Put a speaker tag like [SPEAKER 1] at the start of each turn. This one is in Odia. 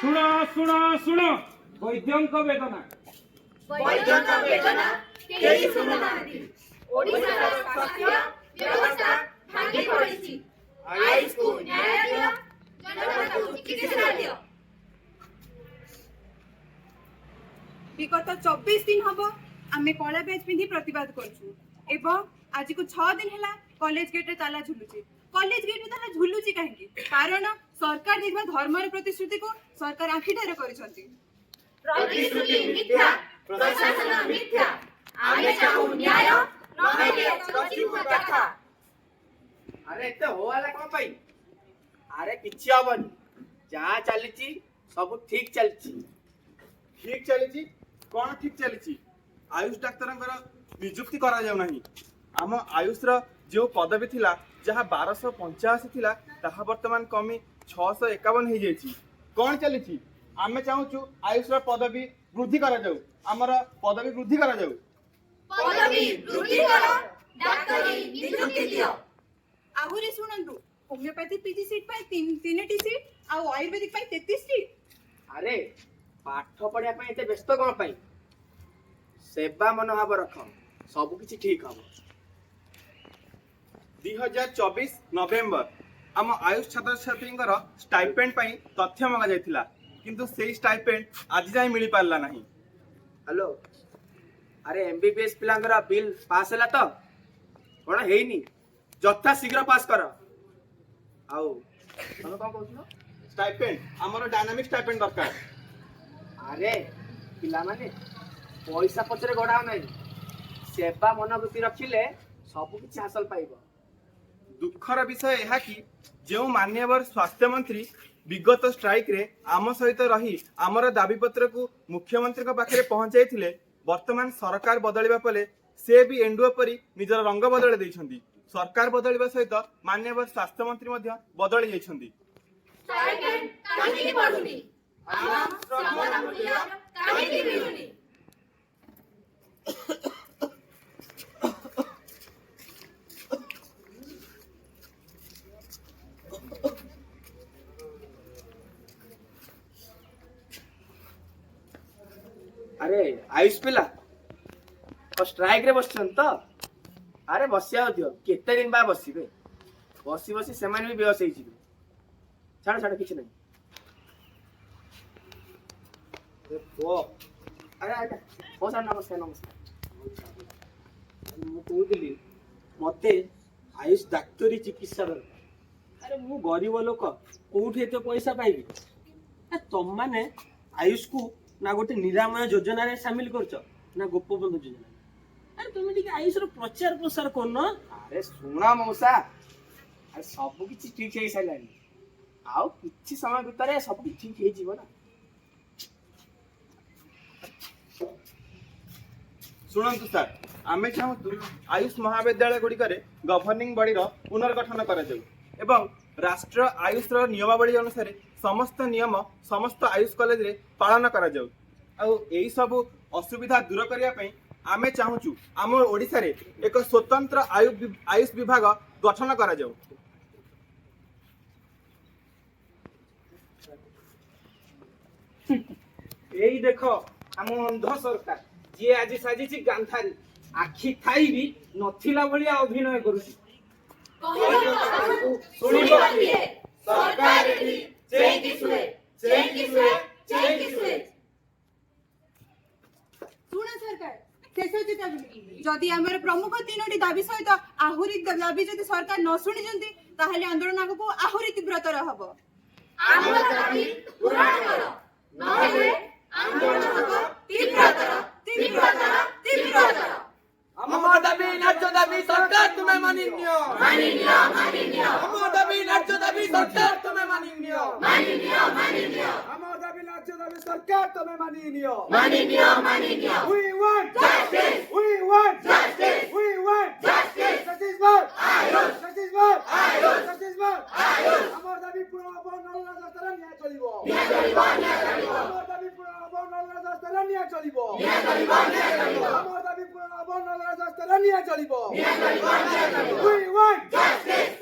[SPEAKER 1] ଶୁଣ ଶୁଣ ଶୁଣ ବୈଦ୍ୟଙ୍କ ବେଦନା
[SPEAKER 2] କେହି ଶୁଣୁନାହାନ୍ତି। ଓଡ଼ିଶାର ସ୍ୱାସ୍ଥ୍ୟ ବ୍ୟବସ୍ଥା ଭାଙ୍ଗି ପଡ଼ିଛି। ଆଇସ୍କୁ ନ୍ୟାୟ ଦିଅ, ଜନତାକୁ ଚିକିତ୍ସା ଦିଅ।
[SPEAKER 3] বিগত 24 দিন হব আমি কলা ব্যাচ পিঁধি প্রতিবাদ করছু এবং আজকু 6 দিন হেলা কলেজ গেটে তালা ঝুলুছি। কলেজ গেটে তালা ঝুলুছি কাহিঁকি? কারণ সরকার দেবা ধর্মর প্রতিশ্রুতি কো সরকার আঁখিঠারে করিছন্তি।
[SPEAKER 2] ପ୍ରତିଶ୍ରୁତି ମିଥ୍ୟା, ପ୍ରଶାସନ ମିଥ୍ୟା। ଆମେ ଚାହୁଁ ନ୍ୟାୟ, ନହେଲେ ସଚିବ କଥା।
[SPEAKER 4] আরে এতে হোয়ালা কোন পাই? আরে কিছু হবনি, যা চালিছি সবু ঠিক চালিছি।
[SPEAKER 5] ঠিক চালিছি? কোন ঠিক চালিছি? আয়ুষ ডাক্তারଙ୍କର নিযুক্তি করা যাও ନାହିଁ। ଆମ ଆୟୁଷର ଯେଉଁ ପଦବୀ ଥିଲା ଯାହା 1285 ଥିଲା ତାହା ବର୍ତ୍ତମାନ କମି 651 ହେଇଯାଇଛି। କ'ଣ ଚାଲିଛି? ଆମେ ଚାହୁଁଛୁ ଆୟୁଷର ପଦବୀ ବୃଦ୍ଧି କରାଯାଉ, ଆମର ପଦବୀ ବୃଦ୍ଧି କରାଯାଉ।
[SPEAKER 2] ପଦବୀ ବୃଦ୍ଧି କର, ଡାକ୍ତରୀ ନିଯୁକ୍ତି ଦିଅ।
[SPEAKER 3] আহুরি শুনন্তু হোমিওপ্যাথি পিজি সিট পাই 3টি সিট আর আয়ুর্বেদিক পাই 33টি।
[SPEAKER 4] আরে পাঠ পড়িয়া ପାଇଁ এতে ব্যস্ত কোন ପାଇଁ? সেবা মনোভাব রখ, সবু কিছু ঠিক হব।
[SPEAKER 5] 2024 নভেম্বর ଆମ ଆୟୁଷ ଛାତ୍ରଛାତ୍ରୀଙ୍କର ଷ୍ଟାଇପେଣ୍ଡ ପାଇଁ ତଥ୍ୟ ମଗା ଯାଇଥିଲା, କିନ୍ତୁ ସେଇ ଷ୍ଟାଇପେଣ୍ଡ ଆଜି ଯାଏଁ ମିଳି ପାରିଲା ନାହିଁ।
[SPEAKER 4] হ্যালো, আরে এমবিবিএস পিলাঙ্কর বিল পাস ହେଲା ତ? কোন ହେଇନି? যথা শীঘ্র পাস কর। আও তুমি কোন কହୁଥିଲ?
[SPEAKER 5] ଷ୍ଟାଇପେଣ୍ଡ, ଆମର ଡାଇନାମିକ ଷ୍ଟାଇପେଣ୍ଡ ଦରକାର।
[SPEAKER 4] আরে ପିଲାମାନେ ପଇସା ପଛରେ ଗୋଡାଅ ନାହିଁ, ସେବା ମନୋବୃତ୍ତି ରଖିଲେ ସବୁ କିଛି ହାସଲ ପାଇବ।
[SPEAKER 5] ଦୁଃଖର ବିଷୟ ଏହା କି ଯେଉଁ ମାନ୍ୟବର ସ୍ୱାସ୍ଥ୍ୟମନ୍ତ୍ରୀ ବିଗତ ଷ୍ଟ୍ରାଇକ୍ରେ ଆମ ସହିତ ରହି ଆମର ଦାବିପତ୍ରକୁ ମୁଖ୍ୟମନ୍ତ୍ରୀଙ୍କ ପାଖରେ ପହଞ୍ଚାଇଥିଲେ, ବର୍ତ୍ତମାନ ସରକାର ବଦଳିବା ପରେ ସେ ବି ଏଣ୍ଡୁଅ ପରି ନିଜର ରଙ୍ଗ ବଦଳାଇ ଦେଇଛନ୍ତି। ସରକାର ବଦଳିବା ସହିତ ମାନ୍ୟବର ସ୍ୱାସ୍ଥ୍ୟମନ୍ତ୍ରୀ ମଧ୍ୟ ବଦଳି ଯାଇଛନ୍ତି।
[SPEAKER 2] ଷ୍ଟାଇପେଣ୍ଡ କାହିଁକି ବଢୁନି? ଆମ ଶ୍ରମର ମୂଲ୍ୟ କାହିଁକି ମିଳୁନି?
[SPEAKER 4] আরে আয়ুষ পিলা স্ট্রাইক রে বসছেন তো? আরে বসিয়া দিও, কেতে দিন বা বসিবে? বসি বসি সেমানে ବି বেহস ହେଇଯିବେ। ଛାଡ଼ ଛାଡ଼ କିଛି ନାହିଁ। ଆରେ ଆରେ ହଉ ସାର୍, ନମସ୍କାର ନମସ୍କାର।
[SPEAKER 6] ମୁଁ କହୁଥିଲି ମତେ ଆୟୁଷ ଡାକ୍ତରୀ ଚିକିତ୍ସା ଦରକାର। ଆରେ ମୁଁ ଗରିବ ଲୋକ, କୋଉଠି ଏତେ ପଇସା ପାଇବି? ତମମାନେ ଆୟୁଷକୁ ନା ଗୋଟେ ନିରାମୟ ଯୋଜନାରେ ସାମିଲ କରୁଛ ନା ଗୋପବନ୍ଧୁ ଯୋଜନା। ଆରେ ତମେ ଟିକେ ଆୟୁଷର ପ୍ରଚାର ପ୍ରସାର କରୁନ।
[SPEAKER 4] ଆରେ ଶୁଣ ମଉସା, ଆରେ ସବୁ କିଛି ଠିକ ହେଇ ସାରିଲାଣି, ଆଉ କିଛି ସମୟ ଭିତରେ ସବୁ କିଛି ଠିକ ହେଇଯିବ ନା।
[SPEAKER 5] ଶୁଣନ୍ତୁ ସାର୍, ଆମେ ଚାହୁଁଛୁ ଆୟୁଷ ମହାବିଦ୍ୟାଳୟ ଗୁଡ଼ିକରେ ଗଭର୍ଣ୍ଣିଂ ବଡିର ପୁନର୍ଗଠନ କରାଯାଉ ଏବଂ ରାଷ୍ଟ୍ର ଆୟୁଷର ନିୟମାବଳୀ ଅନୁସାରେ ସମସ୍ତ ନିୟମ ସମସ୍ତ ଆୟୁଷ କଲେଜରେ ପାଳନ କରାଯାଉ। ଆଉ ଏଇ ସବୁ ଅସୁବିଧା ଦୂର କରିବା ପାଇଁ ଆମେ ଚାହୁଁଛୁ ଆମ ଓଡ଼ିଶାରେ ଏକ ସ୍ୱତନ୍ତ୍ର ଆୟୁଷ ବିଭାଗ ଗଠନ କରାଯାଉ।
[SPEAKER 6] ଏଇ ଦେଖ ଆମ ଅନ୍ଧ ସରକାର, ଯିଏ ଆଜି ସାଜିଛି ଗାନ୍ଧାରୀ, ଆଖି ଥାଇ ବି ନଥିଲା ଭଳିଆ ଅଭିନୟ କରୁଛି।
[SPEAKER 2] ଶୁଣିବ କିଏ? ସରକାର ଏଠି ଚେଇଁକି ଶୁଏ, ଚେଇଁକି ଶୁଏ, ଚେଇଁକି ଶୁଏ।
[SPEAKER 3] শুণ সরকার শেষ চেতাবনী, যদি আমার প্রমুখ 3টি দাবি সহিত আহুরি দাবি যদি সরকার ন শুনিছন্তি তাহলে আন্দোলন আগুক আহুরি তীব্রতর হব।
[SPEAKER 2] ଆମର ଦାବି ପୂରଣ କର, ନହେଲେ ଆନ୍ଦୋଳନ ହେବ ତୀବ୍ରତର, ତୀବ୍ରତର, ତୀବ୍ରତର।
[SPEAKER 4] ଆମ ଦାବି ନ୍ୟାଯ୍ୟ ଦାବି ସରକାର ତୁମେ ମାନିନିଅ,
[SPEAKER 2] ମାନିନିଅ, ମାନିନିଅ,
[SPEAKER 4] ଆମ ଦାବି ନ୍ୟାଯ୍ୟ ଦାବି ସରକାର ତୁମେ ମାନିନିଅ,
[SPEAKER 2] ମାନିନିଅ, ମାନିନିଅ,
[SPEAKER 4] ଆମ ଦାବି ନ୍ୟାଯ୍ୟ ଦାବି ସରକାର ତୁମେ ମାନିନିଅ,
[SPEAKER 2] ମାନିନିଅ, ମାନିନିଅ।
[SPEAKER 4] We want
[SPEAKER 2] Justice!
[SPEAKER 4] we want
[SPEAKER 2] Justice!
[SPEAKER 4] we want
[SPEAKER 2] Justice!
[SPEAKER 4] justice for
[SPEAKER 2] Ayush!
[SPEAKER 4] justice for
[SPEAKER 2] Ayush!
[SPEAKER 4] justice for
[SPEAKER 2] Ayush!
[SPEAKER 4] ଆମର ଦାବି ପୂରଣ ହେବ, ନହେଲେ ରାସ୍ତାରେ ନ୍ୟାୟ ଚଳିବ।
[SPEAKER 2] ନ୍ୟାୟ ଚଳିବ, ନ୍ୟାୟ ଚଳିବ,
[SPEAKER 4] ଆମର ଦାବି ପୂରଣ ହେବ, ନହେଲେ ରାସ୍ତାରେ ନ୍ୟାୟ ଚଳିବ।
[SPEAKER 2] ନ୍ୟାୟ ଚଳିବ, ନ୍ୟାୟ ଚଳିବ,
[SPEAKER 4] ଆମର ଦାବି ପୂରଣ ହେବ, ନହେଲେ ରାସ୍ତାରେ ନ୍ୟାୟ ଚଳିବ।
[SPEAKER 2] ନ୍ୟାୟ ଚଳିବ, ନ୍ୟାୟ ଚଳିବ।
[SPEAKER 4] We want
[SPEAKER 2] Justice!